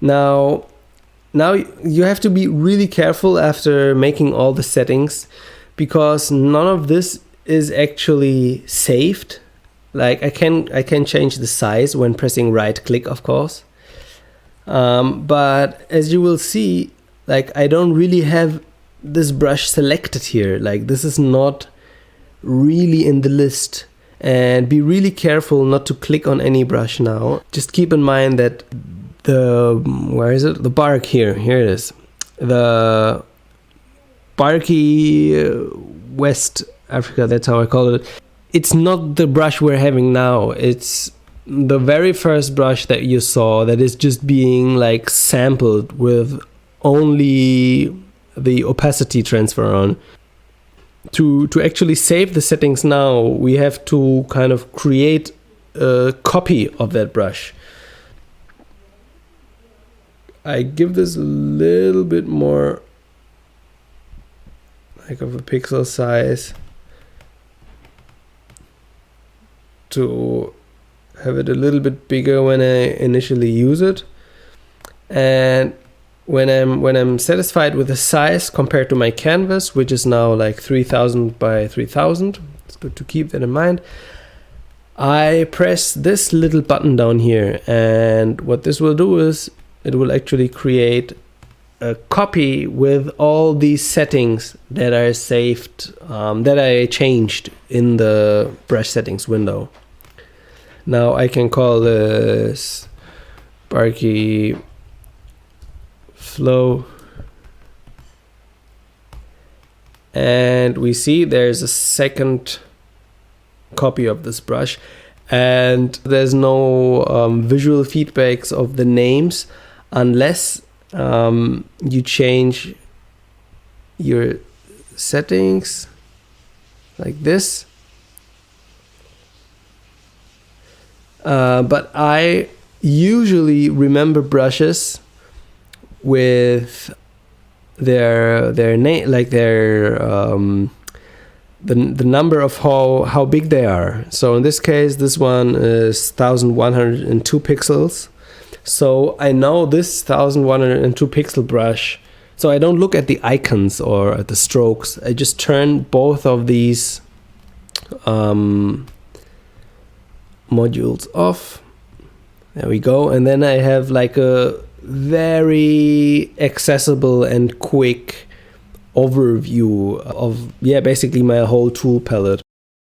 Now you have to be really careful after making all the settings, because none of this is actually saved. Like I can change the size when pressing right click, of course. But as you will see, like I don't really have this brush selected here. Like this is not really in the list. And be really careful not to click on any brush now. Just keep in mind that where is it? The bark here. Here it is. The Barky West Africa, that's how I call it. It's not the brush we're having now. It's the very first brush that you saw that is just being like sampled with only the opacity transfer on. To actually save the settings now, we have to kind of create a copy of that brush. I give this a little bit more like of a pixel size to have it a little bit bigger when I initially use it. And when I'm satisfied with the size compared to my canvas, which is now like 3000 by 3000, it's good to keep that in mind. I press this little button down here, and what this will do is it will actually create a copy with all these settings that are saved, that I changed in the brush settings window. Now I can call this Barky Flow, and we see there's a second copy of this brush, and there's no visual feedbacks of the names unless you change your settings like this. But I usually remember brushes with their name, like their the number of how big they are. So in this case, this one is 1102 pixels. So I know this 1102 pixel brush. So I don't look at the icons or at the strokes. I just turn both of these modules off. There we go. And then I have like a very accessible and quick overview of basically my whole tool palette.